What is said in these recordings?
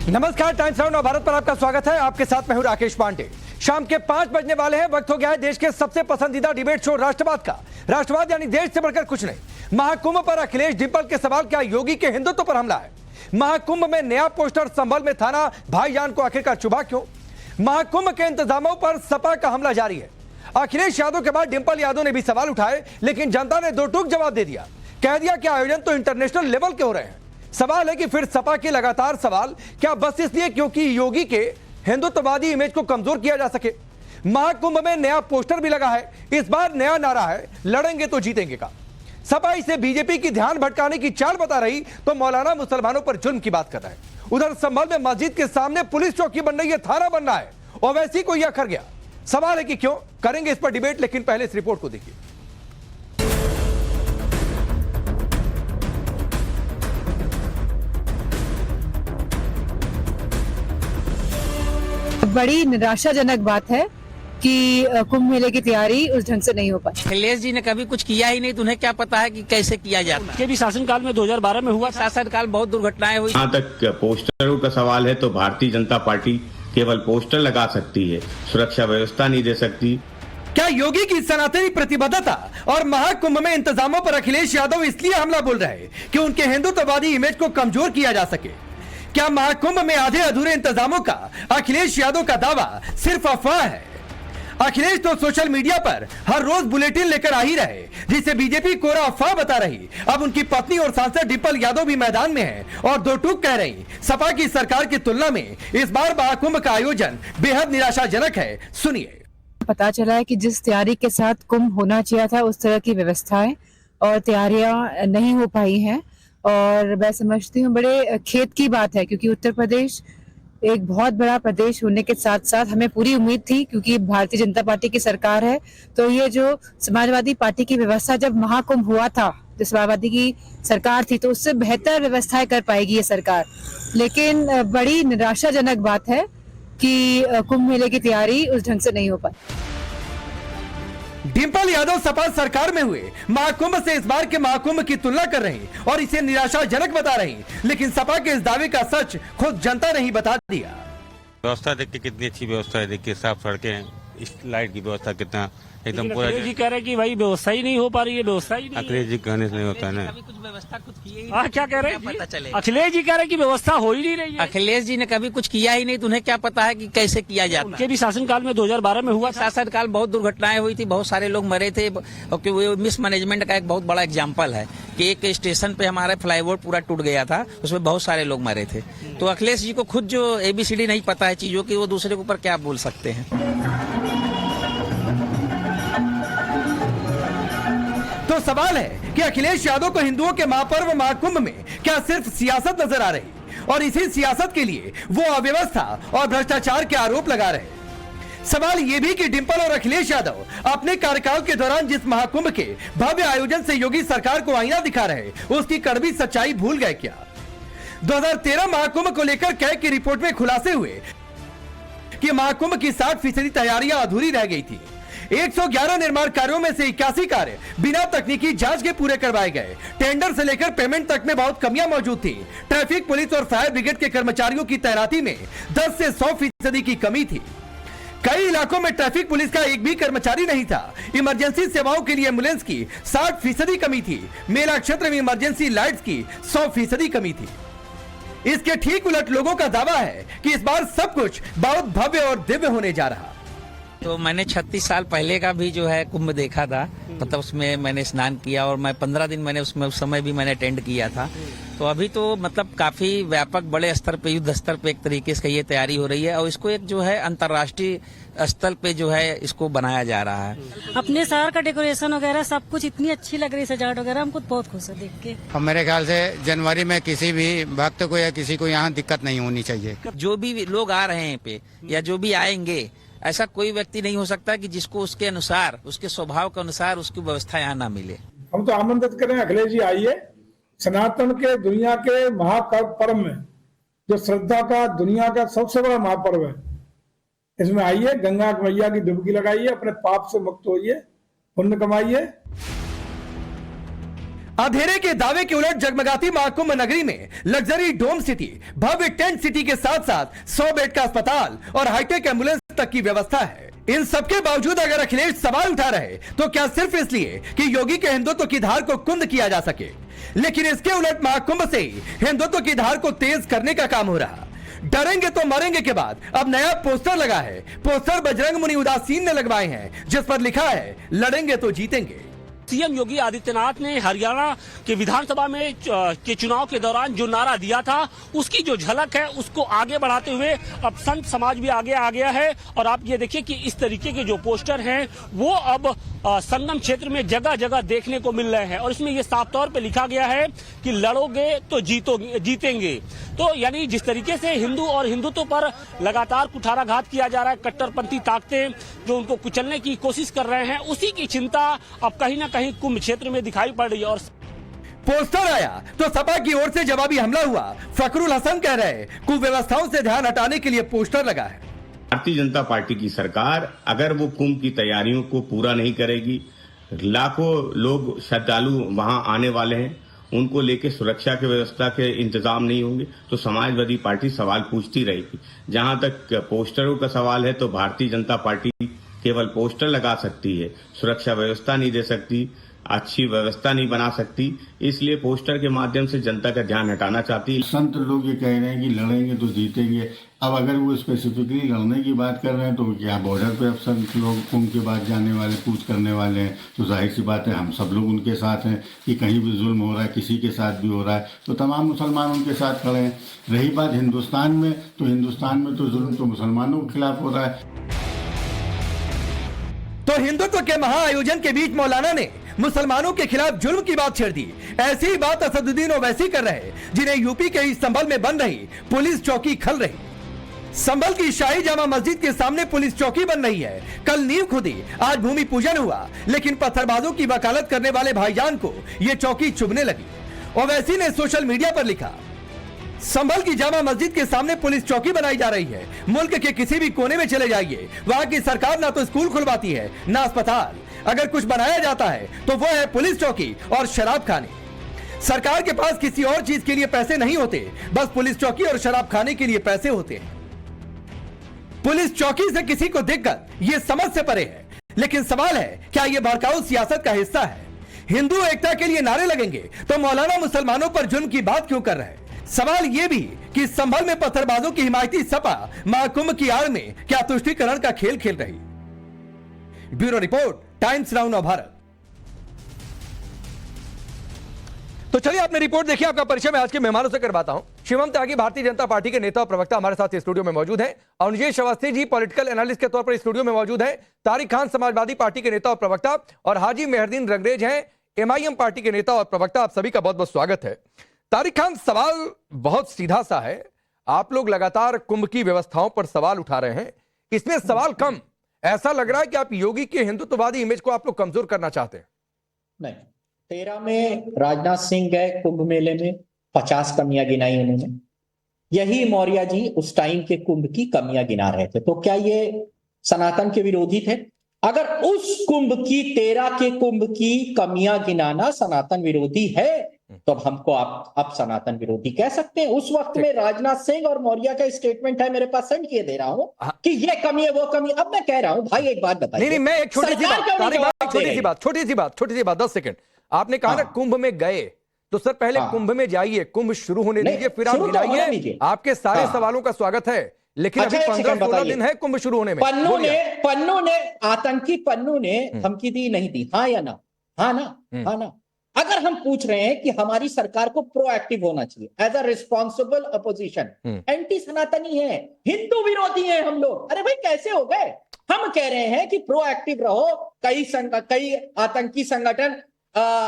नमस्कार, times now नव भारत पर आपका स्वागत है। आपके साथ मैं हूं राकेश पांडे। शाम के 5 बजने वाले हैं। वक्त हो गया है देश के सबसे पसंदीदा डिबेट शो राष्ट्रवाद का। राष्ट्रवाद यानी देश से बढ़कर कुछ नहीं। महाकुंभ पर अखिलेश डिंपल के सवाल, क्या योगी के हिंदुत्व पर हमला है? महाकुंभ में नया पोस्टर संभल में थाना भाईजान को आखिरकार चुभा क्यों? महाकुंभ के इंतजामों पर सपा का हमला जारी है। अखिलेश यादव के बाद डिंपल यादव ने भी सवाल उठाए, लेकिन जनता ने दो टूक जवाब दे दिया। कह दिया कि आयोजन तो इंटरनेशनल लेवल के हो रहे हैं। सवाल है कि फिर सपा के लगातार सवाल क्या बस इसलिए क्योंकि योगी के हिंदुत्ववादी इमेज को कमजोर किया जा सके? महाकुंभ में नया पोस्टर भी लगा है। इस बार नया नारा है, लड़ेंगे तो जीतेंगे का। सपा इसे बीजेपी की ध्यान भटकाने की चाल बता रही तो मौलाना मुसलमानों पर जुल्म की बात कर रहा है। उधर संभल में मस्जिद के सामने पुलिस चौकी बन रही है, थाना बन रहा है, ओवैसी को यह अखर गया। सवाल है कि क्यों? करेंगे इस पर डिबेट, लेकिन पहले इस रिपोर्ट को देखिए। बड़ी निराशाजनक बात है कि कुंभ मेले की तैयारी उस ढंग से नहीं हो पाई। अखिलेश जी ने कभी कुछ किया ही नहीं, तो उन्हें क्या पता है कि कैसे किया जाता है। के भी शासनकाल में 2012 में हुआ। शासनकाल बहुत दुर्घटनाएं हुई। जहाँ तक पोस्टरों का सवाल है तो भारतीय जनता पार्टी केवल पोस्टर लगा सकती है, सुरक्षा व्यवस्था नहीं दे सकती। क्या योगी की सनातनी प्रतिबद्धता और महाकुंभ में इंतजामों पर अखिलेश यादव इसलिए हमला बोल रहे हैं कि उनके हिंदुत्ववादी इमेज को कमजोर किया जा सके? क्या महाकुंभ में आधे अधूरे इंतजामों का अखिलेश यादव का दावा सिर्फ अफवाह है? अखिलेश तो सोशल मीडिया पर हर रोज बुलेटिन लेकर आ ही रहे, जिसे बीजेपी कोरा अफवाह बता रही। अब उनकी पत्नी और सांसद डिंपल यादव भी मैदान में हैं और दो टूक कह रही। सपा की सरकार की तुलना में इस बार महाकुंभ का आयोजन बेहद निराशाजनक है। सुनिए। पता चला है कि जिस तैयारी के साथ कुंभ होना चाहिए था उस तरह की व्यवस्थाएं और तैयारियां नहीं हो पाई हैं, और मैं समझती हूँ बड़े खेद की बात है, क्योंकि उत्तर प्रदेश एक बहुत बड़ा प्रदेश होने के साथ साथ हमें पूरी उम्मीद थी, क्योंकि भारतीय जनता पार्टी की सरकार है, तो ये जो समाजवादी पार्टी की व्यवस्था जब महाकुंभ हुआ था, जो समाजवादी की सरकार थी, तो उससे बेहतर व्यवस्थाएं कर पाएगी ये सरकार। लेकिन बड़ी निराशाजनक बात है कि कुंभ मेले की तैयारी उस ढंग से नहीं हो पाई। डिंपल यादव सपा सरकार में हुए महाकुंभ से इस बार के महाकुंभ की तुलना कर रही और इसे निराशाजनक बता रही, लेकिन सपा के इस दावे का सच खुद जनता ने ही बता दिया। व्यवस्था देखिए कितनी अच्छी व्यवस्था है, देखिए साफ सड़कें हैं, इस लाइट की व्यवस्था कितना एकदम पूरा। अखिलेश जी कह रहे हैं कि भाई व्यवस्था ही नहीं हो पा रही है, व्यवस्था ही नहीं। अखिलेश जी कहने से नहीं होता है ना। कभी कुछ व्यवस्था कुछ की ही हाँ, क्या कह रहे हैं? पता चले। अखिलेश जी कह रहे हैं कि व्यवस्था हो ही नहीं रही है। अखिलेश जी ने कभी कुछ किया ही नहीं, तो उन्हें क्या पता है कि कैसे किया जाता है। उनके भी शासनकाल में 2012 में हुआ। शासनकाल बहुत दुर्घटनाएं हुई थी, बहुत सारे लोग मरे थे। और वो मिसमैनेजमेंट का एक बहुत बड़ा एग्जाम्पल है कि एक स्टेशन पे हमारा फ्लाईओवर पूरा टूट गया था, उसमें बहुत सारे लोग मरे थे। तो अखिलेश जी को खुद जो ABCD नहीं पता है चीजों की, वो दूसरे के ऊपर क्या बोल सकते हैं। तो सवाल है कि अखिलेश यादव को हिंदुओं के महापर्व महाकुंभ में क्या सिर्फ सियासत नजर आ रही, और इसी सियासत के लिए वो अव्यवस्था और भ्रष्टाचार के आरोप लगा रहे। सवाल ये भी कि डिंपल और अखिलेश यादव अपने कार्यकाल के दौरान जिस महाकुंभ के भव्य आयोजन से योगी सरकार को आईना दिखा रहे, उसकी कड़वी सच्चाई भूल गए क्या? 2013 महाकुंभ को लेकर कैग की रिपोर्ट में खुलासे हुए कि महाकुंभ की 60% तैयारियां अधूरी रह गई थी। 111 निर्माण कार्यों में से 81 कार्य बिना तकनीकी जांच के पूरे करवाए गए। टेंडर से लेकर पेमेंट तक में बहुत कमियां मौजूद थी। ट्रैफिक पुलिस और फायर ब्रिगेड के कर्मचारियों की तैनाती में 10 से 100% की कमी थी। कई इलाकों में ट्रैफिक पुलिस का एक भी कर्मचारी नहीं था। इमरजेंसी सेवाओं के लिए एम्बुलेंस की 60% कमी थी। मेला क्षेत्र में इमरजेंसी लाइट्स की 100% कमी थी। इसके ठीक उलट लोगों का दावा है कि इस बार सब कुछ बहुत भव्य और दिव्य होने जा रहा। तो मैंने 36 साल पहले का भी जो है कुंभ देखा था, मतलब उसमें मैंने स्नान किया, और मैं 15 दिन मैंने उसमें उस समय भी मैंने अटेंड किया था। तो अभी तो मतलब काफी व्यापक बड़े स्तर पे, युद्ध स्तर पे एक तरीके से ये तैयारी हो रही है, और इसको एक जो है अंतर्राष्ट्रीय स्तर पे जो है इसको बनाया जा रहा है। अपने शहर का डेकोरेशन वगैरह सब कुछ इतनी अच्छी लग रही, सजावट वगैरह, हम खुद बहुत खुश है देख के। और मेरे ख्याल से जनवरी में किसी भी भक्त को या किसी को यहाँ दिक्कत नहीं होनी चाहिए। जो भी लोग आ रहे हैं पे या जो भी आएंगे, ऐसा कोई व्यक्ति नहीं हो सकता कि जिसको उसके अनुसार, उसके स्वभाव के अनुसार उसकी व्यवस्था यहाँ ना मिले। हम तो आमंत्रित करें, अखिलेश जी आइए। सनातन के दुनिया के महापर्व में, जो श्रद्धा का दुनिया का सबसे बड़ा महापर्व है, इसमें आइए, गंगा मैया की डुबकी लगाइए, अपने पाप से मुक्त होइए, पुण्य कमाइए। अंधेरे के दावे के उलट जगमगाती महाकुंभ नगरी में लग्जरी डोम सिटी, भव्य टेंट सिटी के साथ साथ 100 बेड का अस्पताल और हाईटेक एम्बुलेंस तक की व्यवस्था है। इन सबके बावजूद अगर अखिलेश सवाल उठा रहे तो क्या सिर्फ इसलिए कि योगी के हिंदुत्व की धार को कुंद किया जा सके, लेकिन इसके उलट महाकुंभ से ही हिंदुत्व की धार को तेज करने का काम हो रहा। डरेंगे तो मरेंगे के बाद अब नया पोस्टर लगा है। पोस्टर बजरंग मुनि उदासीन ने लगवाए हैं, जिस पर लिखा है लड़ेंगे तो जीतेंगे। सीएम योगी आदित्यनाथ ने हरियाणा के विधानसभा में के चुनाव के दौरान जो नारा दिया था उसकी जो झलक है उसको आगे बढ़ाते हुए अब संत समाज भी आगे आ गया है। और आप ये देखिए कि इस तरीके के जो पोस्टर हैं वो अब संगम क्षेत्र में जगह जगह देखने को मिल रहे हैं और इसमें ये साफ तौर पे लिखा गया है कि लड़ोगे तो जीतेंगे। तो यानी जिस तरीके से हिंदू और हिंदुत्व पर लगातार कुठाराघात किया जा रहा है, कट्टरपंथी ताकतें जो उनको कुचलने की कोशिश कर रहे हैं, उसी की चिंता अब कहीं ना कहीं कुंभ क्षेत्र में दिखाई पड़ रही है। और पोस्टर आया तो सपा की ओर से जवाबी हमला हुआ। फखरुल हसन कह रहे कुव्यवस्थाओं से ध्यान हटाने के लिए पोस्टर लगा है। भारतीय जनता पार्टी की सरकार अगर वो कुंभ की तैयारियों को पूरा नहीं करेगी, लाखों लोग श्रद्धालु वहां आने वाले हैं, उनको लेके सुरक्षा की व्यवस्था के इंतजाम नहीं होंगे तो समाजवादी पार्टी सवाल पूछती रहेगी। जहां तक पोस्टरों का सवाल है तो भारतीय जनता पार्टी केवल पोस्टर लगा सकती है, सुरक्षा व्यवस्था नहीं दे सकती, अच्छी व्यवस्था नहीं बना सकती, इसलिए पोस्टर के माध्यम से जनता का ध्यान हटाना चाहती है। संत लोग ये कह रहे हैं कि लड़ेंगे तो जीतेंगे। अब अगर वो स्पेसिफिकली लड़ने की बात कर रहे हैं तो क्या बॉर्डर पे अब संत लोग कुंभ के बाद जाने वाले कूच करने वाले हैं, तो जाहिर सी बात है हम सब लोग उनके साथ हैं कि कहीं भी जुल्म हो रहा है, किसी के साथ भी हो रहा है तो तमाम मुसलमान उनके साथ खड़े हैं। रही बात हिंदुस्तान में तो जुल्म तो मुसलमानों के खिलाफ हो रहा है। तो हिंदुत्व के महाआयोजन के बीच मौलाना ने मुसलमानों के खिलाफ जुल्म की बात छेड़ दी। ऐसी ही बात असदुद्दीन ओवैसी कर रहे जिन्हें यूपी के ही संभल में बन रही पुलिस चौकी खल रही। संभल की शाही जामा मस्जिद के सामने पुलिस चौकी बन रही है। कल नींव खुदी, आज भूमि पूजन हुआ, लेकिन पत्थरबाजों की वकालत करने वाले भाईजान को यह चौकी चुभने लगी। ओवैसी ने सोशल मीडिया पर लिखा, संभल की जामा मस्जिद के सामने पुलिस चौकी बनाई जा रही है। मुल्क के किसी भी कोने में चले जाइए, वहां की सरकार ना तो स्कूल खुलवाती है ना अस्पताल। अगर कुछ बनाया जाता है तो वो है पुलिस चौकी और शराब खाने। सरकार के पास किसी और चीज के लिए पैसे नहीं होते, बस पुलिस चौकी और शराब खाने के लिए पैसे होते हैं। पुलिस चौकी से किसी को दिक्कत ये समझ से परे है, लेकिन सवाल है क्या ये भड़काऊ सियासत का हिस्सा है? हिंदू एकता के लिए नारे लगेंगे तो मौलाना मुसलमानों पर जुल्म की बात क्यों कर रहे हैं? सवाल ये भी कि संभल में पत्थरबाजों की हिमायती सपा महाकुंभ की आड़ में क्या तुष्टीकरण का खेल खेल रही? ब्यूरो रिपोर्ट, टाइम्स नाउ नव भारत। तो चलिए आपने रिपोर्ट देखी, आपका परिचय मैं आज के मेहमानों से करवाता हूं। शिवम त्यागी भारतीय जनता पार्टी के नेता और प्रवक्ता हमारे साथ स्टूडियो में मौजूद हैं। अनुजेश अवस्थी जी पॉलिटिकल एनालिस्ट के तौर पर स्टूडियो में मौजूद हैं। तारिक खान समाजवादी पार्टी के नेता और प्रवक्ता, और हाजी मेहरदीन रंगरेज हैं एमआईएम पार्टी के नेता और प्रवक्ता। आप सभी का बहुत बहुत स्वागत है। तारिक खान, सवाल बहुत सीधा सा है। आप लोग लगातार कुंभ की व्यवस्थाओं पर सवाल उठा रहे हैं, इसमें सवाल कम, ऐसा लग रहा है कि आप योगी के हिंदुत्ववादी इमेज को आप लोग कमजोर करना चाहते हैं। नहीं, 13 में राजनाथ सिंह गए कुंभ मेले में, 50 कमियां गिनाई उन्होंने। यही मौर्य जी उस टाइम के कुंभ की कमियां गिना रहे थे। तो क्या ये सनातन के विरोधी थे? अगर उस कुंभ की 13 के कुंभ की कमियां गिनाना सनातन विरोधी है तो हमको आप अब सनातन विरोधी कह सकते हैं। उस वक्त में राजनाथ सिंह और मौर्य का स्टेटमेंट है, मेरे पास सेंड किए दे रहा हूं कि ये कमी है वो कमी। अब मैं कह रहा हूं भाई एक बात बताइए। नहीं, मैं एक छोटी सी बात 10 सेकंड। आपने कहा ना कुंभ में गए, तो सर पहले कुंभ में जाइए, कुंभ शुरू होने दीजिए, फिर आप गिनाइए। आपके सारे सवालों का स्वागत है, लेकिन अभी 15-16 दिन है कुंभ शुरू होने में। पन्नू ने आतंकी पन्नू ने धमकी दी नहीं दी? हाँ या ना? हाँ ना? अगर हम पूछ रहे हैं कि हमारी सरकार को प्रोएक्टिव होना चाहिए as a responsible opposition, anti Sanatani है, हिंदू विरोधी है हम लोग, अरे भाई कैसे हो गए? हम कह रहे हैं कि प्रोएक्टिव रहो। कई आतंकी संगठन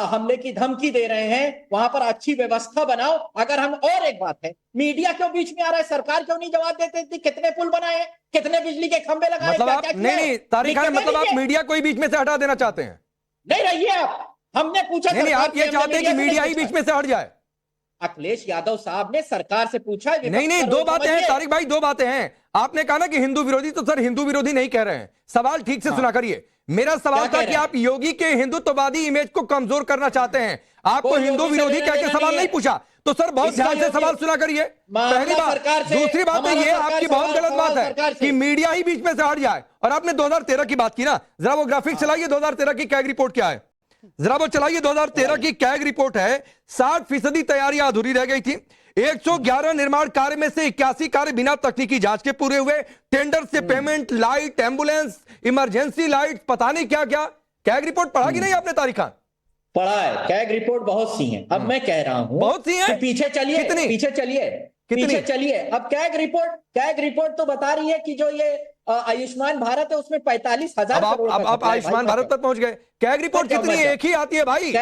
हमले की धमकी दे रहे हैं, वहां पर अच्छी व्यवस्था बनाओ। अगर हम, और एक बात है, मीडिया क्यों बीच में आ रहा है? सरकार क्यों नहीं जवाब देती थी? कितने पुल बनाए, कितने बिजली के खंभे लगाए? मतलब नहीं, तारिक खान, मतलब आप मीडिया को ही बीच में से हटा देना चाहते हैं? नहीं रहिए आप, हमने पूछा नहीं, आप ये चाहते हैं कि मीडिया ही बीच में से हट जाए? अखिलेश यादव साहब ने सरकार से पूछा। नहीं, दो बातें हैं तारिक भाई, दो बातें हैं। आपने कहा ना कि हिंदू विरोधी, तो सर हिंदू विरोधी नहीं कह रहे हैं, सवाल ठीक से सुना करिए। मेरा सवाल था कि आप योगी के हिंदुत्ववादी इमेज को कमजोर करना चाहते हैं, आपको हिंदू विरोधी कह के सवाल नहीं पूछा। तो सर बहुत ध्यान से सवाल सुना करिए, पहली बात। दूसरी बात है, ये आपकी बहुत गलत बात है कि मीडिया ही बीच में से हट जाए। और आपने 2013 की बात की ना, जरा वो ग्राफिक चलाइए, 2013 की कैग रिपोर्ट क्या है, जरा वो चलाइए। 2013 की कैग रिपोर्ट है, 60% तैयारियां अधूरी रह गई थी, 111 निर्माण कार्य में से 81 कार्य बिना तकनीकी जांच के पूरे हुए, टेंडर से payment, light, ambulance, emergency light, पता नहीं क्या क्या। कैग रिपोर्ट पढ़ा कि नहीं आपने तारिक खान? पढ़ा है, कैग रिपोर्ट बहुत सी है। अब मैं कह रहा हूं बहुत सी है, पीछे चलिए, कितनी? पीछे चलिए। अब कैग रिपोर्ट तो बता रही है कि जो ये आयुष्मान भारत है उसमें 45,000 करोड़। अब आयुष्मान भारत तक पहुंच गए। कैग रिपोर्ट कितनी है? एक ही आती है भाई,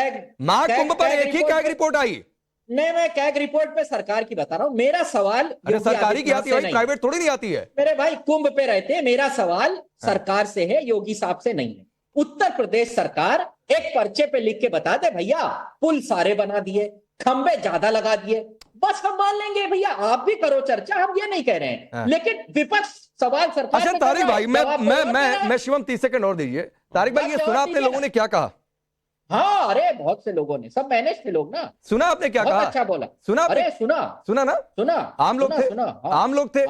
महाकुंभ पर एक ही कैग रिपोर्ट आई। नहीं, मैं कैग रिपोर्ट पे सरकार की बता रहा हूं। मेरा सवाल सरकारी की आती है भाई, प्राइवेट थोड़ी नहीं आती है। मेरे भाई कुंभ पे रहते हैं, मेरा सवाल सरकार से है, योगी साहब से नहीं है। उत्तर प्रदेश सरकार एक पर्चे पे लिख के बता दे भैया पुल सारे बना दिए, खंबे ज्यादा लगा दिए, बस हम मान लेंगे भैया, आप भी करो चर्चा, हम ये नहीं कह रहे हैं। लेकिन विपक्ष सवाल सरकार। अच्छा तारिक भाई, मैं शिवम 30 सेकंड और दीजिए। तारिक भाई, ये सुना आपने लोगों ने क्या कहा? हाँ, अरे बहुत से लोगों ने, सब मैनेज थे लोग ना। सुना आपने क्या कहा? अच्छा बोला, सुना? अरे सुना ना, आम लोग थे, आम लोग थे।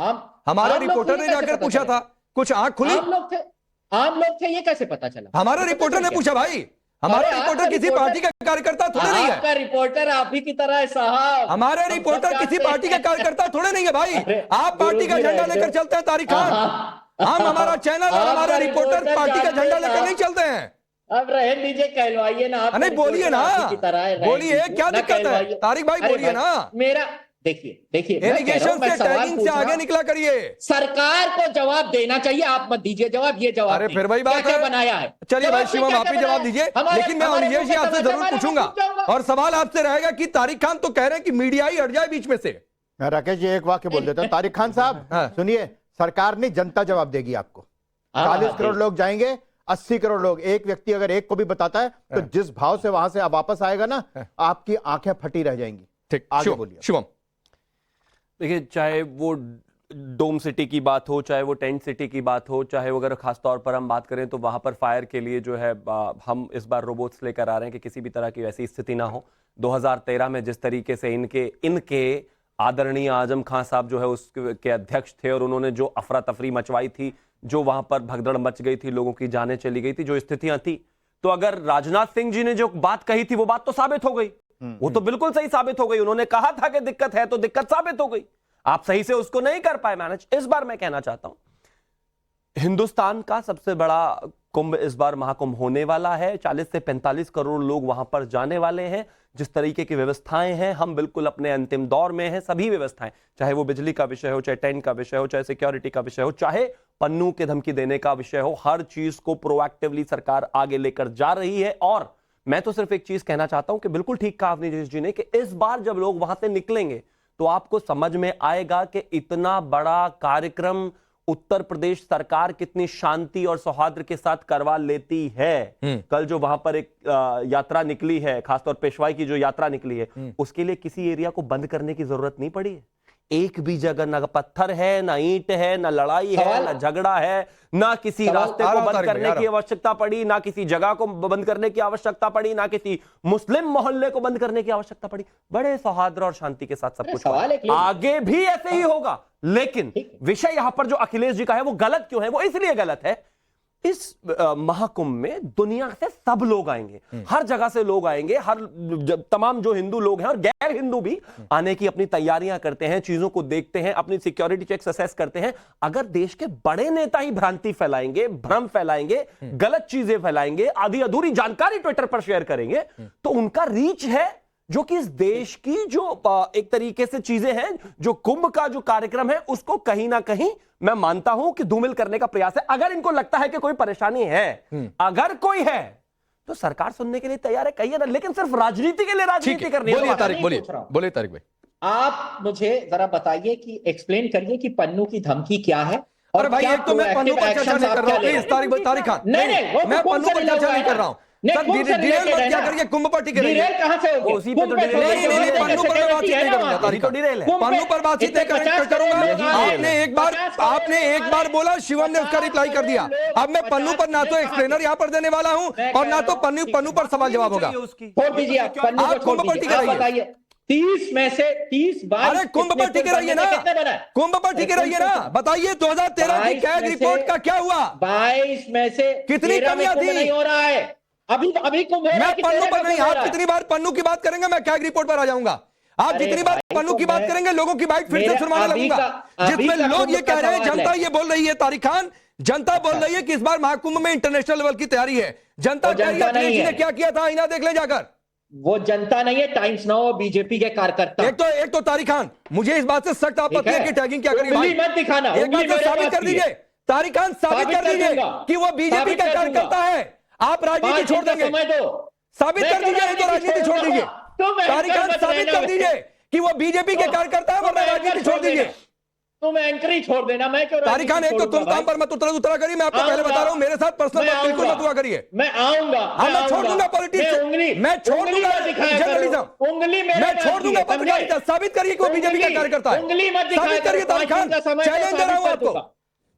हमारा रिपोर्टर ने जाकर पूछा था, कुछ आंख खुली। आम लोग थे, ये कैसे पता चला? हमारा रिपोर्टर ने पूछा भाई, हमारा रिपोर्टर किसी पार्टी का कार्यकर्ता थोड़े नहीं है। आपका रिपोर्टर आप ही की तरह है साहब। हमारा रिपोर्टर किसी पार्टी का कार्यकर्ता थोड़े नहीं है भाई। आप पार्टी का झंडा लेकर चलते हैं तारिक खान, हम हमारा चैनल और हमारा रिपोर्टर पार्टी का झंडा लेकर नहीं चलते हैं। अब रहे दीजिए, कहलवाइए ना आप। नहीं बोलिए ना, बोलिए, क्या दिक्कत है तारिक भाई, बोलिए ना। मेरा देखिए एलिगेशन से टैगिंग से आगे निकला करिए। सरकार को जवाब देना चाहिए, आप मत दीजिए जवाब, ये जवाब। अरे फिर वही बात है, बनाया है। चलिए भाई शिवम, आप ही जवाब दीजिए। लेकिन मैं अनिलेश जी आपसे जरूर पूछूंगा, और सवाल आपसे रहेगा कि तारिक खान तो कह रहे हैं कि मीडिया ही हट जाए बीच में से। राकेश जी एक वाक्य बोल देता हूँ। तारिक खान साहब सुनिए, सरकार नहीं, जनता जवाब देगी आपको। 40 करोड़ लोग जाएंगे, 80 करोड़ लोग, एक व्यक्ति अगर एक को भी बताता है तो जिस भाव से वहां से वापस आएगा ना, आपकी आंखें फटी रह जाएंगी। ठीक, आगे बोलिए शिवम। देखिए, चाहे वो डोम सिटी की बात हो, चाहे वो टेंट सिटी की बात हो, चाहे वो अगर खास तौर पर हम बात करें तो वहां पर फायर के लिए जो है हम इस बार रोबोट्स लेकर आ रहे हैं कि किसी भी तरह की वैसी स्थिति ना हो। 2013 में जिस तरीके से इनके आदरणीय आजम खान साहब जो है उसके अध्यक्ष थे, और उन्होंने जो अफरा तफरी मचवाई थी, जो वहां पर भगदड़ मच गई थी, लोगों की जानें चली गई थी, जो स्थितियां थी, तो अगर राजनाथ सिंह जी ने जो बात कही थी वो बात तो साबित हो गई, वो तो बिल्कुल सही साबित हो गई। उन्होंने कहा था कि दिक्कत है तो दिक्कत साबित हो गई, आप सही से उसको नहीं कर पाए मैनेज। इस बार मैं कहना चाहता हूं, हिंदुस्तान का सबसे बड़ा कुंभ इस बार महाकुंभ होने वाला है। 40 से 45 करोड़ लोग वहां पर जाने वाले हैं। जिस तरीके की व्यवस्थाएं हैं, हम बिल्कुल अपने अंतिम दौर में हैं। सभी व्यवस्थाएं, चाहे वो बिजली का विषय हो, चाहे टेंट का विषय हो, चाहे सिक्योरिटी का विषय हो, चाहे पन्नू के धमकी देने का विषय हो, हर चीज को प्रोएक्टिवली सरकार आगे लेकर जा रही है। और मैं तो सिर्फ एक चीज कहना चाहता हूं कि बिल्कुल ठीक कहा अवनीश जी ने कि इस बार जब लोग वहां से निकलेंगे तो आपको समझ में आएगा कि इतना बड़ा कार्यक्रम उत्तर प्रदेश सरकार कितनी शांति और सौहार्द के साथ करवा लेती है। कल जो वहां पर एक यात्रा निकली है, खासतौर पेशवाई की जो यात्रा निकली है, उसके लिए किसी एरिया को बंद करने की जरूरत नहीं पड़ी है। एक भी जगह ना पत्थर है, ना ईंट है, ना लड़ाई है, ना झगड़ा है, ना किसी रास्ते को बंद करने की आवश्यकता पड़ी, ना किसी जगह को बंद करने की आवश्यकता पड़ी, ना किसी मुस्लिम मोहल्ले को बंद करने की आवश्यकता पड़ी। बड़े सौहार्द और शांति के साथ सब कुछ आगे भी ऐसे ही होगा। लेकिन विषय यहां पर जो अखिलेश जी का है वो गलत क्यों है? वो इसलिए गलत है, इस महाकुंभ में दुनिया से सब लोग आएंगे, हर जगह से लोग आएंगे, तमाम जो हिंदू लोग हैं और गैर हिंदू भी आने की अपनी तैयारियां करते हैं, चीजों को देखते हैं, अपनी सिक्योरिटी चेक्स असेस करते हैं। अगर देश के बड़े नेता ही भ्रांति फैलाएंगे, भ्रम फैलाएंगे, गलत चीजें फैलाएंगे, आधी अधूरी जानकारी ट्विटर पर शेयर करेंगे, तो उनका रीच है जो कि इस देश की जो एक तरीके से चीजें हैं, जो कुंभ का जो कार्यक्रम है उसको कहीं ना कहीं मैं मानता हूं कि धूमिल करने का प्रयास है। अगर इनको लगता है कि कोई परेशानी है, अगर कोई है, तो सरकार सुनने के लिए तैयार है, कहिए ना, लेकिन सिर्फ राजनीति के लिए राजनीति करनी है। बोलिए तारिक भाई, आप मुझे जरा बताइए कि एक्सप्लेन करिए कि पन्नू की धमकी क्या है। और भाई एक तो मैं पन्नू पर चर्चा नहीं कर रहा हूं, प्लीज तारिक खान, मैं पन्नू पर चर्चा नहीं कर रहा हूं। नहीं, कुंभ से डिरेल related मत है क्या ना। करिए, कुंभ पर टिके रहिए। डिरेल कहाँ से हो गया? उसी पे कुंभ तो पे डिरेल थोड़ी है। डिरेल नहीं, है, पन्नू पर मैं secretary बातचीत है नहीं ना करूंगा, वहाँ। तारीख तो डिरेल है। कुंभ पन्नू पे पर बातचीत नहीं इतने 50 करूंगा। करोड़ लोग आ रहे आपने हैं। एक बार 50 करोड़ आपने लोग एक आ बार रहे बोला, हैं। शिवम ने उसका 50 रिप्लाई कर दिया। करोड़ अब मैं लोग, पन्नू पर ना तो 50 एक्सप्लेनर यहाँ पर देने वाला हूँ मैं और कह ना रहा तो हूँ, पन्नू पर सवाल जवाब होगा। छोड़ दीजिए आप पन्नू आप को छोड़ कुंभ पर दीजिए। टिके आप रहिए। बताइए 30 में से 30 बार अरे कुंभ पर टिके रहिए ना, कितने बना है? कुंभ पर टिके रहिए ना। बताइए 2013 की 22 कैग में रिपोर्ट से- का क्या हुआ? 22 में से कितनी 13 में कमियां कुंभ थी? नहीं हो रहा है। अभी कुंभ हो रहा मैं है कि पन्नू 13 पर में नहीं, कुंभ हो आप रहा है? जितनी बार पन्नू की बात करेंगे मैं कैग रिपोर्ट पर आ जाऊंगा। आप अरे जितनी बार भाई, पन्नू तो की बात मैं- करेंगे लोगों की बाइट फिर से मेरा सुनवाने अभी लगूंगा। का जिसमें लोग कुंभ ये का कह रहे हैं, सवाल जनता है। ये बोल रही है, तारिक खान, जनता बोल रही है कि इस बार महाकुंभ में इंटरनेशनल लेवल की तैयारी है। जनता वो कह रही है जनता नहीं अखिलेश जी ने है। क्या किया था, आईना देख ले जाकर। वो जनता नहीं है, टाइम्स नाउ और बीजेपी के कार्यकर्ता। एक तो तारिक खान, मुझे इस बात से सख्त आपत्ति है कि टैगिंग क्या करी उंगली मत दिखाना, एक उंगली बात मेरे साबित पास कर भी है। दीजिए, तारिक खान साबित कर दीजिए दूंगा। कि वो बीजेपी साबित का कर दूंगा। कार्यकर्ता है। आप राजनीति 5 छोड़ दिन का देंगे, समय दो। साबित मैं कर दीजिए, नहीं तो राजनीति छोड़ दीजिए। तारिक खान साबित कर दीजिए कि वो बीजेपी के कार्यकर्ता है, वरना राजनीति छोड़ दीजिए। तुम एंकर ही छोड़ देना, मैं क्यों तारिक खान, एक तो तुम काम पर मत उतरा करिए, मैं आपको पहले बता रहा हूं, मेरे साथ पर्सनल बात बिल्कुल मत हुआ करिए। मैं आऊंगा। मैं छोड़ दूंगा पॉलिटिक्स, मैं छोड़ दूंगा जर्नलिज्म, उंगली मैं छोड़ दूंगा पत्रकारिता। साबित करिए कि वो बीजेपी का कार्यकर्ता है। उंगली मत दिखाया साबित करिए तारिक खान, चैलेंज दे रहा हूं आपको।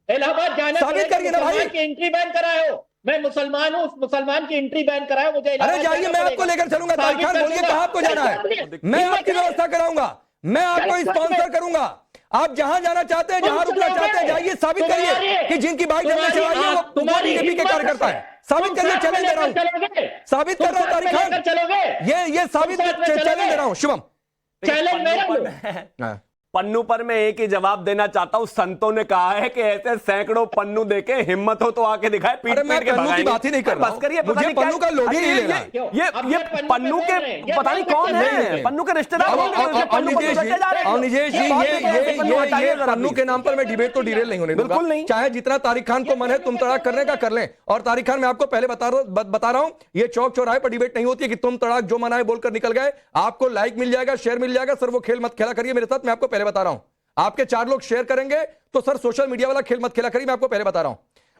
इलाहाबाद जाना साबित करिए ना भाई। एंट्री बैन कराए हो। मैं मुसलमान हूँ, उस मुसलमान की एंट्री बैन कराए मुझे। अरे जाइए, मैं आपको लेकर चलूंगा। तारिक खान बोलिए कहाँ आपको जाना है, मैं आपकी व्यवस्था कराऊंगा, मैं आपको स्पॉन्सर करूंगा। आप जहां जाना चाहते हैं, जहां रुकना चाहते हैं, जाइए। साबित करिए कि जिनकी बाइक हमने चलाई है वो बीजेपी के कार्यकर्ता है। साबित करिए, चैलेंज दे रहा हूं, साबित कर रहा हूं तारिक खान, ये साबित चैलेंज दे रहा हूं। शुभम, चैलेंज मेरा। पन्नू पर मैं एक ही जवाब देना चाहता हूँ। संतों ने कहा है कि ऐसे सैकड़ों पन्नू देके हिम्मत हो तो आके दिखाए, पीट अरे मैं पीट के पन्नू की भगाएंगे। बात ही नहीं कर रहा बस करिए, हूं। पता मुझे नहीं क्या- पन्नू का लोड ही अरे नहीं लेना। ये पन्नू के पता नहीं कौन है, पन्नू के रिश्तेदार कौन है? पन्नू को तो सट्टे जा रहे हैं। निजेश जी, ये पन्नू के नाम पर मैं डिबेट तो डिरेल नहीं होने दूंगा। बिल्कुल नहीं। चाहे जितना तारिक खान को मन है तुम तड़ाक करने का कर लें। और तारिक खान, मैं आपको पहले बता रहा हूं, ये चौक चौराहे पर डिबेट नहीं होती है कि तुम तड़ाक जो मना है बोलकर निकल गए। आपको लाइक मिल जाएगा, शेयर मिल जाएगा। सर वो खेल मत खेला करिए मेरे साथ, मैं आपको पहले बता रहा हूं। आपके 4 लोग शेयर करेंगे तो सर सोशल मीडिया वाला खेल मत खेला करिए, मैं आपको पहले बता रहा हूं।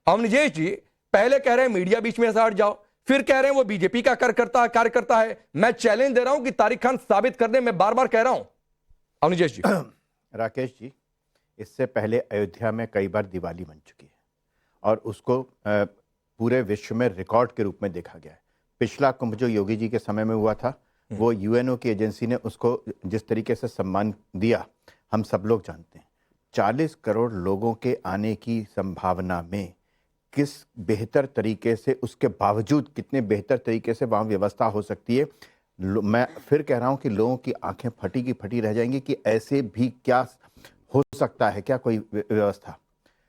अवनिजेश जी पहले कह रहे हैं मीडिया बीच में से हट जाओ, फिर कह रहे हैं वो बीजेपी का कार्यकर्ता है। मैं चैलेंज दे रहा हूं कि तारिक खान साबित कर दे, मैं बार बार कह रहा हूं। अवनिजेश जी, राकेश जी, इससे पहले अयोध्या में कई बार दिवाली बन चुकी है और उसको पूरे विश्व में रिकॉर्ड के रूप में देखा गया है। पिछला कुंभ जो योगी जी के समय में हुआ था, वो यूएनओ की एजेंसी ने उसको जिस तरीके से सम्मान दिया हम सब लोग जानते हैं। 40 करोड़ लोगों के आने की संभावना में किस बेहतर तरीके से, उसके बावजूद कितने बेहतर तरीके से वहाँ व्यवस्था हो सकती है। मैं फिर कह रहा हूँ कि लोगों की आंखें फटी की फटी रह जाएंगी कि ऐसे भी क्या हो सकता है, क्या कोई व्यवस्था।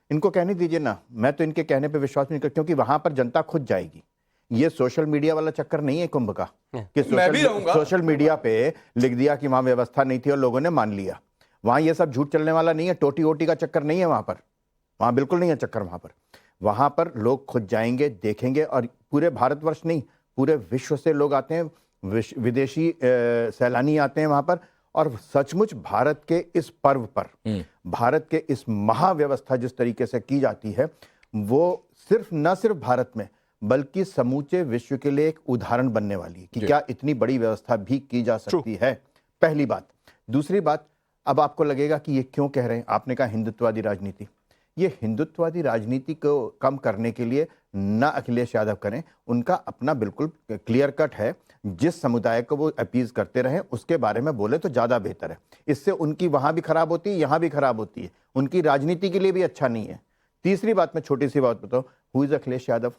इनको कहने दीजिए ना, मैं तो इनके कहने पे विश्वास नहीं करता, क्योंकि वहाँ पर जनता खुद जाएगी। ये सोशल मीडिया वाला चक्कर नहीं है कुंभ का कि सोशल मीडिया पे लिख दिया कि वहाँ व्यवस्था नहीं थी और लोगों ने मान लिया। वहाँ ये सब झूठ चलने वाला नहीं है, टोटी वोटी का चक्कर नहीं है वहाँ पर, वहाँ बिल्कुल नहीं है चक्कर। वहाँ पर लोग खुद जाएंगे, देखेंगे। और पूरे भारतवर्ष नहीं, पूरे विश्व से लोग आते हैं, विदेशी सैलानी आते हैं वहाँ पर। और सचमुच भारत के इस पर्व पर, भारत के इस महाव्यवस्था जिस तरीके से की जाती है, वो न सिर्फ भारत में बल्कि समूचे विश्व के लिए एक उदाहरण बनने वाली है कि क्या इतनी बड़ी व्यवस्था भी की जा सकती है। पहली बात। दूसरी बात, अब आपको लगेगा कि ये क्यों कह रहे हैं, आपने कहा हिंदुत्ववादी राजनीति। ये हिंदुत्ववादी राजनीति को कम करने के लिए ना अखिलेश यादव करें, उनका अपना बिल्कुल क्लियर कट है। जिस समुदाय को वो अपीज करते रहे उसके बारे में बोले तो ज़्यादा बेहतर है। इससे उनकी वहाँ भी खराब होती है, यहाँ भी खराब होती है, उनकी राजनीति के लिए भी अच्छा नहीं है। तीसरी बात, मैं छोटी सी बात बताऊँ, हु इज़ अखिलेश यादव।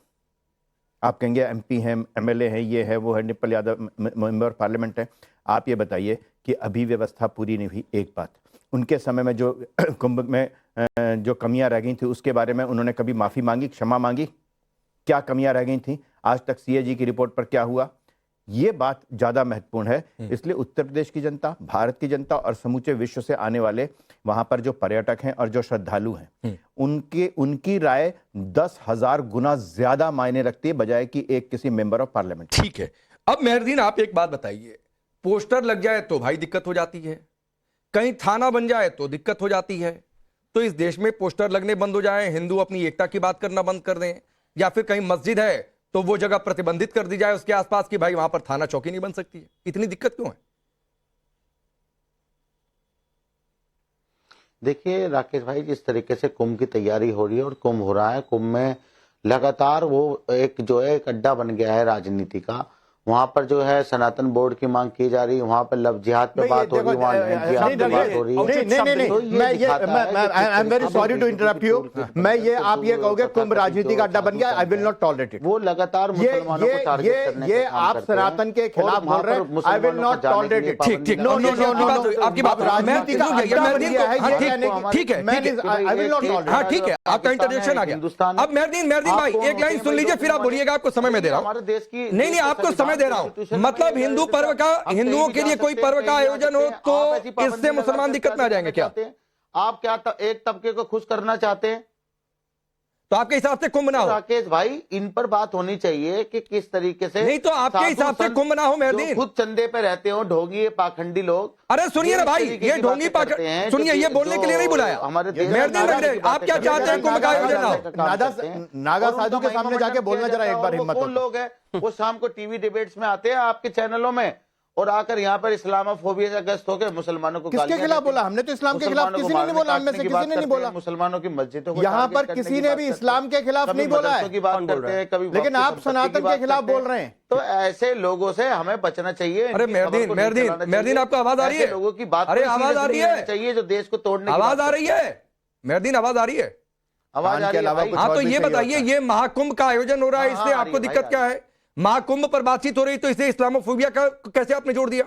आप कहेंगे एमपी हैं, एमएलए हैं, ये है वो है, निप्पल यादव मेंबर पार्लियामेंट है। आप ये बताइए कि अभी व्यवस्था पूरी नहीं हुई। एक बात, उनके समय में जो कुंभ में जो कमियां रह गई थी उसके बारे में उन्होंने कभी माफ़ी मांगी, क्षमा मांगी? क्या कमियां रह गई थी? आज तक सीएजी की रिपोर्ट पर क्या हुआ? ये बात ज़्यादा महत्वपूर्ण है। इसलिए उत्तर प्रदेश की जनता, भारत की जनता और समूचे विश्व से आने वाले वहाँ पर जो पर्यटक हैं और जो श्रद्धालु हैं, उनकी राय 10,000 गुना ज़्यादा मायने रखती है बजाय कि एक किसी मेंबर ऑफ पार्लियामेंट। ठीक है। अब मेहरदीन, आप एक बात बताइए, पोस्टर लग जाए तो भाई दिक्कत हो जाती है, कहीं थाना बन जाए तो दिक्कत हो जाती है। तो इस देश में पोस्टर लगने बंद हो जाए, हिंदू अपनी एकता की बात करना बंद कर दें, या फिर कहीं मस्जिद है तो वो जगह प्रतिबंधित कर दी जाए उसके आसपास कि भाई वहां पर थाना चौकी नहीं बन सकती है। इतनी दिक्कत क्यों है? देखिए राकेश भाई, जिस तरीके से कुंभ की तैयारी हो रही है और कुंभ हो रहा है, कुंभ में लगातार वो एक जो है एक अड्डा बन गया है राजनीति का। वहां पर जो है सनातन बोर्ड की मांग की जा रही है, वहां पर लव जिहाद पे बात हो रही है, वहां जिहाद पे बात हो रही है। नहीं, I am very sorry to interrupt you. मैं ये आप ये कहोगे कुंभ राजनीति का अड्डा बन गया, I will not tolerate it. वो लगातार मुसलमानों को टारगेट करने ये आप सनातन के खिलाफ बोल रहे हैं, I will not tolerate it. ठीक, नो नो नो, आपकी बात राजनीति का अड्डा बन गया है, ठीक है, आई विल नॉट टॉलरेट। हाँ ठीक है, आपका इंटरजेक्शन आ गया। अब मेहरदीन भाई एक लाइन सुन लीजिए, फिर आप बोलिएगा। आपको समय में दे रहा हूँ, हमारे देश की नहीं आपको समय दे रहा हूँ। मतलब हिंदू पर्व का, हिंदुओं के लिए कोई पर्व का आयोजन हो तो इससे मुसलमान दिक्कत में आ जाएंगे क्या? आप क्या एक तबके को खुश करना चाहते हैं? तो आपके हिसाब से कुंभ ना हो? राकेश भाई, इन पर बात होनी चाहिए कि किस तरीके से। नहीं तो आपके हिसाब से कुंभ ना हो मेहरदीन? खुद चंदे पे रहते हो, ढोंगी पाखंडी लोग। अरे सुनिए ना भाई, ये ढोंगी पाखंडी, सुनिए, ये बोलने के लिए नहीं बुलाया हमारे मेहरदीन। आप क्या चाहते हैं कुंभ का आयोजन ना हो? नागा साधु के सामने जाके बोलना जरा एक बार हिम्मत। कौन लोग हैं वो शाम को टीवी डिबेट्स में आते हैं आपके चैनलों में और आकर यहाँ पर इस्लामोफोबिया से ग्रस्त होकर मुसलमानों को किसके खिलाफ बोला? हमने तो इस्लाम के खिलाफ किसी ने नहीं बोला, हम में से किसी ने नहीं बोला। मुसलमानों की मस्जिदों को यहाँ पर किसी ने भी इस्लाम के खिलाफ नहीं बोला है, लेकिन आप सनातन के खिलाफ बोल रहे हैं। तो ऐसे लोगों से हमें बचना चाहिए। अरे मेहरदीन आपको आवाज आ रही है? लोगों की बात, अरे आवाज आ रही है चाहिए जो देश को तोड़ने। आवाज आ रही है मेहरदीन? आवाज आ रही है? आवाज के अलावा हाँ तो ये बताइए, ये महाकुंभ का आयोजन हो रहा है, इससे आपको दिक्कत क्या है? महाकुंभ पर बातचीत हो रही तो इसे इस्लामोफोबिया का कैसे आपने जोड़ दिया?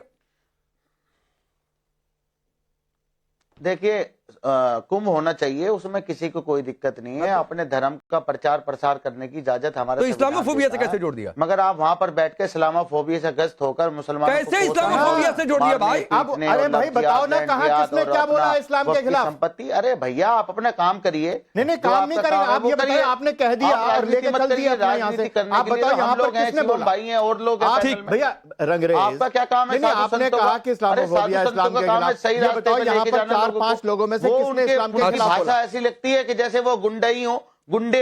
देखिए कुंभ होना चाहिए, उसमें किसी को कोई दिक्कत नहीं है। अपने धर्म का प्रचार प्रसार करने की इजाजत हमारे। तो इस्लामोफोबिया से कैसे जोड़ दिया? मगर आप वहां पर बैठ के इस्लामोफोबिया से ग्रस्त होकर मुसलमान कैसे इस्लामोफोबिया से जोड़ दिया भाई? अरे भाई बताओ ना, कहाँ किसने क्या बोला इस्लाम के खिलाफ? संपत्ति, अरे भैया आप अपना काम करिए। नहीं काम नहीं करेंगे आप, ये बताइए। आपने कह दिया और लेके चल दिया यहाँ से। आप बताओ यहाँ पर किसने बोला? भाई हैं और लोग। ठीक भैया, रंगरेज आपका क्या काम है? आपने कहा कि इस्लामोफोबिया इस्लाम के खिलाफ, ये बताओ यहाँ पर 4-5 लोगों में से किसने इस्लाम के खिलाफ बोला? भाषा ऐसी लगती है कि जैसे वो गुंडे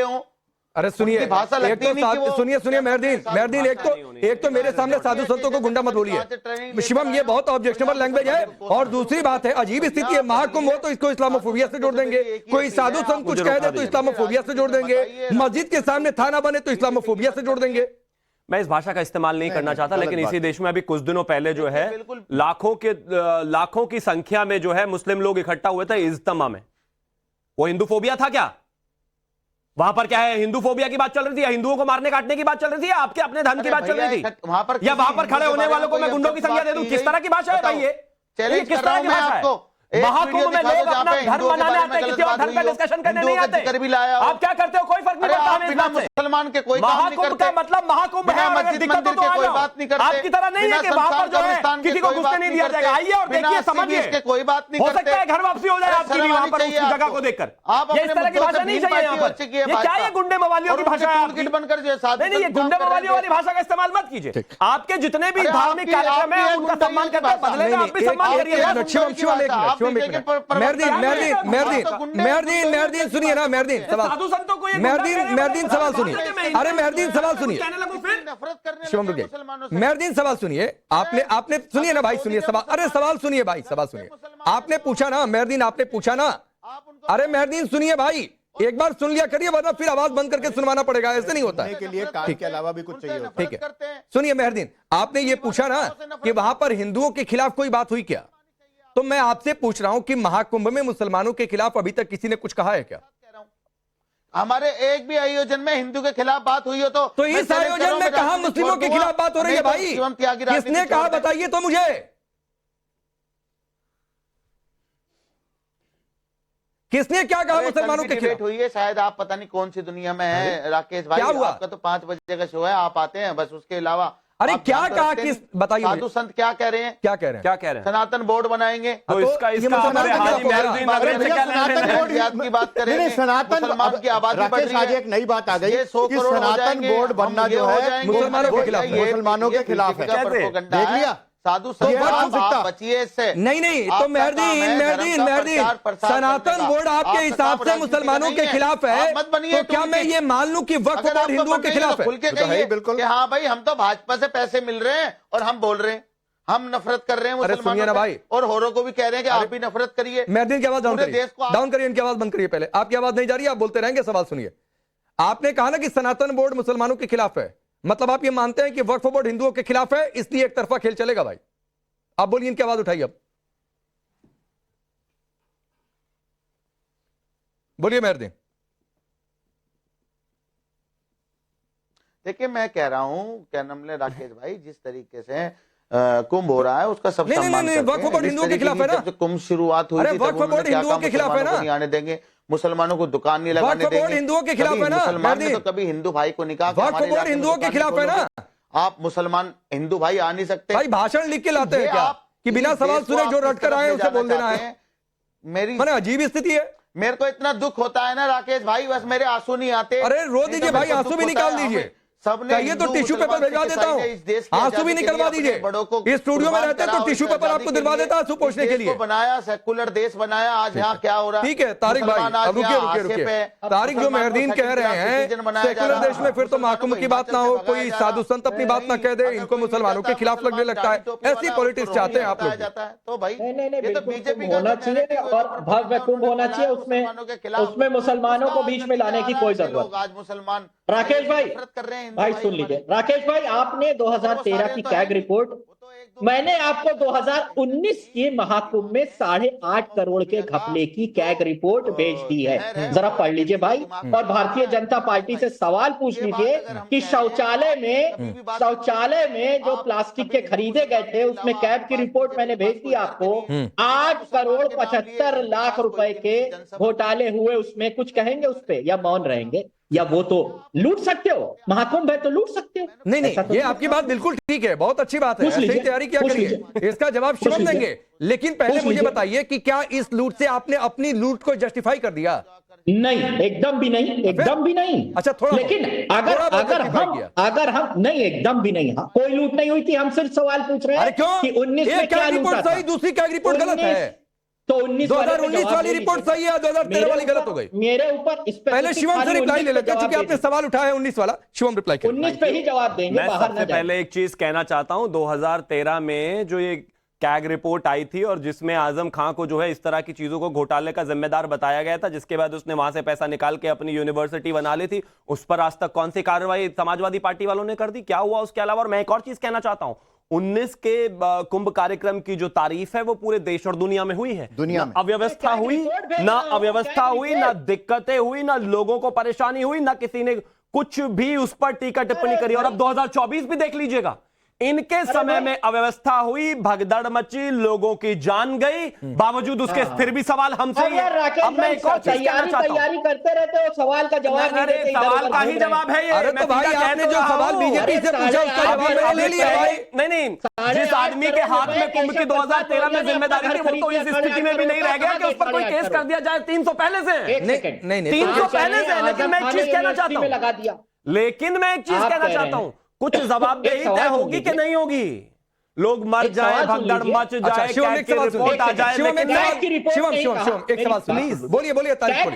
हो। अरे सुनिए, भाषा लगती नहीं कि वो। सुनिए मेहरदीन, एक तो मेरे सामने साधु संतों को गुंडा मत बोलिए शिवम, ये बहुत ऑब्जेक्शनेबल लैंग्वेज है। और दूसरी बात है, अजीब स्थिति है, महाकुंभ हो तो इसको इस्लामोफोबिया से जोड़ देंगे, कोई साधु संत कुछ कह दे तो इस्लामोफोबिया से जोड़ देंगे, मस्जिद के सामने थाना बने तो इस्लामोफोबिया से जोड़ देंगे। मैं इस भाषा का इस्तेमाल नहीं करना चाहता, लेकिन इसी देश में अभी कुछ दिनों पहले जो है लाखों की संख्या में जो है मुस्लिम लोग इकट्ठा हुए थे इज्तिमा में। वो हिंदूफोबिया था क्या? वहां पर क्या है, हिंदूफोबिया की बात चल रही थी या हिंदुओं को मारने काटने की बात चल रही थी, आपके अपने धर्म की बात चल रही थी, या वहां पर खड़े होने वालों को मैं गुंडों की संख्या दे दूं? किस तरह की भाषा है भाई ये? किस तरह की भाषा है? महाकुंभ में लोग अपना धर्म मनाने आते हैं, किसी और धर्म का डिस्कशन करने नहीं आते। आप क्या करते हो? कोई फर्क नहीं पड़ता हमें इस बात से। मुसलमान के कोई महाकुंभ का मतलब महाकुंभ है, अगर दिक्कत हो तो आ जाओ। आपकी तरह नहीं है कि वहां पर जो है किसी को घुसने नहीं दिया जाएगा। आइए और देखिए, समझिए, कोई बात नहीं हो सकता है घर वापसी हो जाए आपकी भी वहां पर उस जगह को देखकर। ये इस तरह की भाषा नहीं चाहिए यहाँ पर। ये क्या है, गुंडे मवालियों की भाषा है आपकी? नहीं, ये गुंडे मवालियों वाली भाषा का इस्तेमाल मत कीजिए। आपके जितने भी धार्मिक कार्यक्रम है उनका सम्मान करते हैं, बदलेगा आप भी सम्मान करिए। मेहरदीन सुनिए ना, मेहरदीन सवाल सुनिए। अरे मेहरदीन सवाल सुनिए, शिवम रुकिए, मेहरदीन सवाल सुनिए। आपने सुनिए ना भाई, सुनिए सवाल। अरे सवाल सुनिए भाई, सवाल सुनिए। आपने पूछा ना मेहरदीन, आपने पूछा ना। अरे मेहरदीन सुनिए भाई, एक बार सुन लिया करिए, वरना फिर आवाज बंद करके सुनवाना पड़ेगा, ऐसे नहीं होता है। के लिए काम के अलावा भी कुछ चाहिए। ठीक है, सुनिए मेहरदीन, आपने ये पूछा ना कि वहां पर हिंदुओं के खिलाफ कोई बात हुई क्या? तो मैं आपसे पूछ रहा हूं कि महाकुंभ में मुसलमानों के खिलाफ अभी तक किसी ने कुछ कहा है क्या? हमारे एक भी आयोजन में हिंदू के खिलाफ बात हुई हो तो इस आयोजन में कहां मुस्लिमों के खिलाफ बात हो रही है भाई? किसने कहा, बताइए तो मुझे। किसने क्या कहा मुसलमानों के खिलाफ? हुई है, शायद आप पता नहीं कौन सी दुनिया में है राकेश भाई। आपका तो 5 बजे का शो है, आप आते हैं बस, उसके अलावा अरे क्या कहा, किस बताइए? साधु संत क्या कह रहे हैं? क्या कह रहे हैं? सनातन बोर्ड बनाएंगे तो इसका की बात करें, सनातन की आबादी बढ़ रही है। आज एक नई बात आ गई कि सनातन बोर्ड बनना जो है मुसलमानों के खिलाफ है। देख लिया, साधु तो संत वक्फ आप बचिए इससे। नहीं तो आपका मेहरदीन सनातन बोर्ड आपके हिसाब से मुसलमानों के खिलाफ है, मत बनिए। तो क्या मैं ये मान लूं कि वक्फ बोर्ड हिंदुओं के खिलाफ है? खुल के कहिए कि हाँ भाई हम तो भाजपा से पैसे मिल रहे हैं और हम बोल रहे हैं, हम नफरत कर रहे हैं मुसलमानों भाई, और होरों को भी कह रहे हैं कि आप भी नफरत करिए। मेहरदीन की आवाज डाउन करिए, इनकी आवाज बंद करिए। पहले आपकी आवाज नहीं जा रही, आप बोलते रहेंगे, सवाल सुनिए। आपने कहा ना कि सनातन बोर्ड मुसलमानों के खिलाफ है, मतलब आप ये मानते हैं कि वक्फ बोर्ड हिंदुओं के खिलाफ है, इसलिए एक तरफा खेल चलेगा? भाई आप बोलिए, इनकी आवाज उठाइए, अब बोलिए मेहरदीन। देखिए मैं कह रहा हूं, क्या नाम ले राकेश भाई, जिस तरीके से कुंभ हो रहा है उसका सब सम्मान करते हैं। वक्फ बोर्ड हिंदुओं के खिलाफ है ना? जब कुंभ शुरुआत हुई थी वक्फ बोर्ड हिंदुओं के खिलाफ है ना? नहीं आने देंगे, मुसलमानों को दुकान नहीं लगाने देंगे। हिंदुओं के खिलाफ है ना? मुसलमान ने तो कभी हिंदू भाई को नहीं कहा कि वक्फ बोर्ड हिंदुओं के खिलाफ है ना? आप मुसलमान हिंदू भाई आ नहीं सकते भाई, भाषण लिख के लाते हैं क्या कि बिना सवाल सुने जो रट कर आए उसे बोल देना है? मेरी अजीब स्थिति है। मेरे को इतना दुख होता है ना राकेश भाई, बस मेरे आंसू नहीं आते। अरे रो दीजिए भाई, आंसू भी निकाल दीजिए। चाहिए तो टिश्यू पेपर भिजवा देता हूँ, आंसू भी निकलवा दीजिए। इस स्टूडियो में रहते तो टिश्यू पेपर आपको दिलवा देता आंसू पोंछने के लिए। बनाया, सेकुलर देश बनाया, आज यहाँ क्या हो रहा है? ठीक है तारिक भाई, अब रुकिए। तारिक जो मेहरदीन कह रहे हैं सेकुलर देश में फिर तो महकुम की बात ना हो, कोई साधु संत अपनी बात ना कह दे, इनको मुसलमानों के खिलाफ लगने लगता है। ऐसी पॉलिटिक्स चाहते हैं आप लोग? तो भाई ये तो बीजेपी होना चाहिए और भव्य कुंभ होना चाहिए, उसमें मुसलमानों को बीच में लाने की कोई जरूरत। आज मुसलमान राकेश भाई कर रहे हैं, भाई सुन लीजिए। राकेश भाई, आपने 2013 की कैग रिपोर्ट, मैंने आपको 2019 के महाकुंभ में 8.5 करोड़ के घपले की कैग रिपोर्ट भेज दी है, जरा पढ़ लीजिए भाई। और भारतीय जनता पार्टी से सवाल पूछ लीजिए कि शौचालय में जो प्लास्टिक के खरीदे गए थे उसमें कैग की रिपोर्ट मैंने भेज दी आपको। 8 करोड़ 75 लाख रुपए के घोटाले हुए, उसमें कुछ कहेंगे उस पर या मौन रहेंगे? या वो तो लूट सकते हो, महाकुंभ है तो लूट सकते हो। नहीं ये आपकी बात बिल्कुल ठीक है, बहुत अच्छी बात है, ऐसी तैयारी क्या करिए, इसका जवाब शिवम देंगे। लेकिन पहले मुझे बताइए कि क्या इस लूट से आपने अपनी लूट को जस्टिफाई कर दिया? नहीं, एकदम भी नहीं, एकदम भी नहीं। अच्छा थोड़ा, लेकिन अगर हम नहीं, एकदम भी नहीं। हाँ, कोई लूट नहीं हुई थी, हम सिर्फ सवाल पूछ रहे हैं कि 19 में क्या लूटा था। दूसरी क्या रिपोर्ट गलत है? तो 2019 वाली रिपोर्ट सही है, 2013 वाली गलत हो गई। मेरे ऊपर पहले शिवम से रिप्लाई ले लेते हैं, क्योंकि आपने सवाल उठाया है 19 वाला। शिवम रिप्लाई करें। 19 पे ही जवाब देंगे। मैं सबसे पहले एक चीज कहना चाहता हूं, 2013 में जो ये कैग रिपोर्ट आई थी और जिसमें आजम खां को जो है इस तरह की चीजों को घोटाले का जिम्मेदार बताया गया था, जिसके बाद उसने वहां से पैसा निकाल के अपनी यूनिवर्सिटी बना ली थी, उस पर आज तक कौन सी कार्रवाई समाजवादी पार्टी वालों ने कर दी? क्या हुआ उसके अलावा? और मैं एक और चीज कहना चाहता हूं, 19 के कुंभ कार्यक्रम की जो तारीफ है वो पूरे देश और दुनिया में हुई है। दुनिया में अव्यवस्था हुई ना दिक्कतें हुई, ना लोगों को परेशानी हुई, ना किसी ने कुछ भी उस पर टीका टिप्पणी करी। और अब 2024 भी देख लीजिएगा, इनके समय में अव्यवस्था हुई, भगदड़ मची, लोगों की जान गई, बावजूद उसके फिर भी सवाल हमसे ही है। अब मैं एक और चीज कहना चाहता हूं, तैयारी करते रहते हो, सवाल का जवाब नहीं देते। सवाल का ही जवाब है ये। अरे तो भाई आपने जो सवाल बीजेपी से पूछा उसका जवाब मैंने ले लिया भाई। नहीं, जिस आदमी के हाथ में कुंभ की 2013 में जिम्मेदारी थी, वो तो इस स्थिति में भी नहीं रह गया कि उस पर कोई केस कर दिया जाए 300 पहले से। नहीं 300 पहले से। लेकिन मैं एक चीज कहना चाहता हूं, कुछ जवाबदेही तय होगी कि नहीं होगी? लोग मर जाए, भगदड़ मच जाए, रिपोर्ट आ जाए, कैग की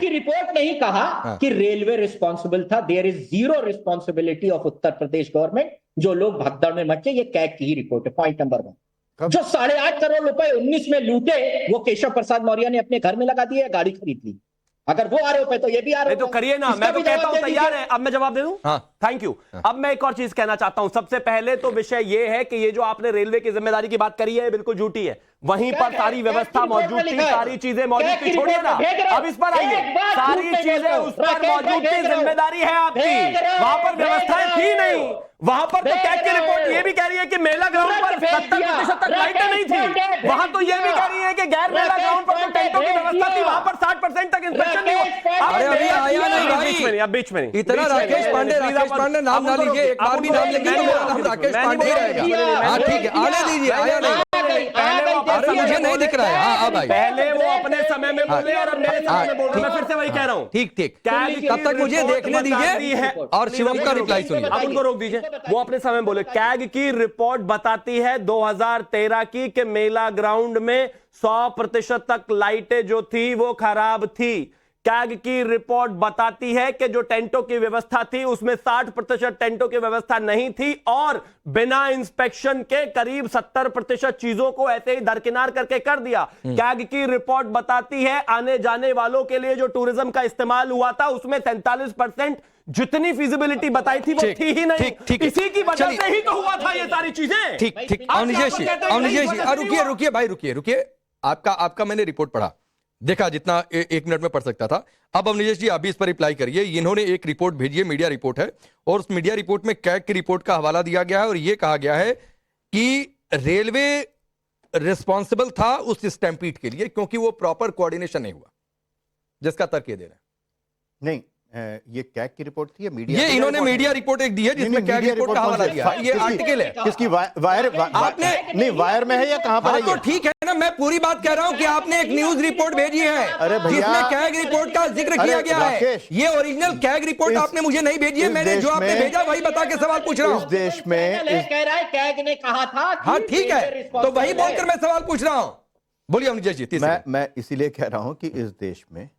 रिपोर्ट नहीं कहा कि रेलवे रिस्पॉन्सिबल था। There is zero responsibility of Uttar Pradesh government. जो लोग भगदड़ में मचे, ये कैग की ही रिपोर्ट है। Point number 1। जो 8.5 करोड़ रुपए 19 में लूटे, वो केशव प्रसाद मौर्य ने अपने घर में लगा दिए, गाड़ी खरीद ली। अगर वो आरोप है तो ये भी आरोप है। तो करिए ना, मैं तो कहता हूं तैयार है। अब मैं जवाब दे दूं? Thank you. अब मैं एक और चीज कहना चाहता हूं। सबसे पहले तो विषय ये है कि ये जो आपने रेलवे की जिम्मेदारी की बात करी है, बिल्कुल झूठी है। वहीं पर सारी व्यवस्था मौजूद थी, सारी चीजें मौजूद थी। छोड़िए ना, अब इस पर आइए। सारी चीजें उस पर मौजूद थी, जिम्मेदारी है आपकी। वहां पर व्यवस्थाएं थी नहीं। वहां पर तो कैग की रिपोर्ट ये भी कह रही है कि मेला ग्राउंड पर 70% तक लाइटें नहीं थी। वहां तो ये भी कह रही है कि गैर मेला ग्राउंड पर तो टेंटों की व्यवस्था थी, वहां पर 60% तक इंस्पेक्शन नहीं हुआ। अरे अभी आया नहीं भाई, अब बीच में नहीं। इतना राकेश पांडे नाम ना लीजिए, एक बार भी नाम लेंगे तो मेरा नाम राकेश पांडे ही रहेगा। हाँ ठीक है, आने दीजिए, आया नहीं। पहले वो अरे मुझे नहीं दिख रहा है। हाँ भाई, पहले वो अपने समय में बोले और अब मेरे समय में बोल रहे हैं। मैं फिर से वही कह रहा हूँ। ठीक ठीक, कैग तब तक मुझे देखने दीजिए और शिवम का रिप्लाई सुनिए। आप उनको रोक दीजिए, वो अपने समय बोले। कैग की रिपोर्ट बताती है 2013 की कि मेला ग्राउंड में 100% तक लाइटें जो थी वो खराब थी। कैग की रिपोर्ट बताती है कि जो टेंटों की व्यवस्था थी उसमें 60% टेंटों की व्यवस्था नहीं थी और बिना इंस्पेक्शन के करीब 70% चीजों को ऐसे ही दरकिनार करके कर दिया। कैग की रिपोर्ट बताती है आने जाने वालों के लिए जो टूरिज्म का इस्तेमाल हुआ था उसमें 47% जितनी फिजिबिलिटी बताई थी वो थी ही नहीं। इसी की वजह से ही तो हुआ था ये सारी चीजें। ठीक ठीक, अवनिजेश जी रुकिए भाई, रुकिए। आपका मैंने रिपोर्ट पढ़ा, देखा जितना एक मिनट में पढ़ सकता था। अब अवनिजेश जी आप भी इस पर रिप्लाई करिए। इन्होंने एक रिपोर्ट भेजी है, मीडिया रिपोर्ट है, और उस मीडिया रिपोर्ट में कैग की रिपोर्ट का हवाला दिया गया है और यह कहा गया है कि रेलवे रिस्पॉन्सिबल था उस स्टैम्पीड के लिए क्योंकि वो प्रॉपर कोऑर्डिनेशन नहीं हुआ, जिसका तर्क ये दे रहे हैं। नहीं, ये कैग की रिपोर्ट थी, मीडिया, ये इन्होंने मीडिया रिपोर्ट एक दी है जिसमें कैग रिपोर्ट का हवाला दिया है। ये आर्टिकल है किसकी? वायर आपने नहीं, वायर में है या कहां पर है? तो ठीक है ना, मैं पूरी बात कह रहा हूं कि आपने एक न्यूज रिपोर्ट भेजी है जिसमें कैग रिपोर्ट का जिक्र किया गया है। ये ओरिजिनल कैग रिपोर्ट आपने मुझे नहीं भेजी है, मैंने जो आपने भेजा वही बता के सवाल पूछ रहा हूं। इस देश में कह रहा है कैग ने कहा था। हाँ ठीक है, तो वही बोलकर मैं सवाल पूछ रहा हूं। बोलिए अवनिजेश जी। मैं इसीलिए कह रहा हूं कि इस देश में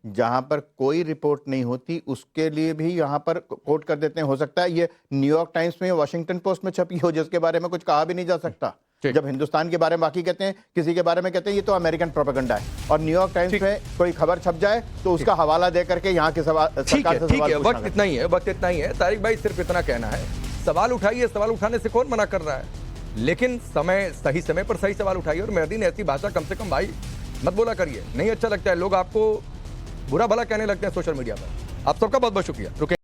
जहां पर कोई रिपोर्ट नहीं होती उसके लिए भी यहां पर कोट कर देते हैं। हो सकता है ये न्यूयॉर्क टाइम्स में, वॉशिंगटन पोस्ट में छपी हो जिसके बारे में कुछ कहा भी नहीं जा सकता। जब हिंदुस्तान के बारे में बाकी कहते हैं, किसी के बारे में कहते हैं ये तो अमेरिकन प्रोपेगेंडा है, और न्यूयॉर्क टाइम्स में कोई खबर छप जाए तो उसका हवाला दे करके यहाँ के सरकार से सवाल वक्त इतना ही है तारिक भाई, सिर्फ इतना कहना है। सवाल उठाइए, सवाल उठाने से कौन मना कर रहा है, लेकिन सही समय पर सही सवाल उठाइए। और मेहदी ने ऐसी भाषा कम से कम भाई मत बोला करिए, नहीं अच्छा लगता है। लोग आपको बुरा भला कहने लगते हैं सोशल मीडिया पर। आप सबका बहुत बहुत शुक्रिया। रुके।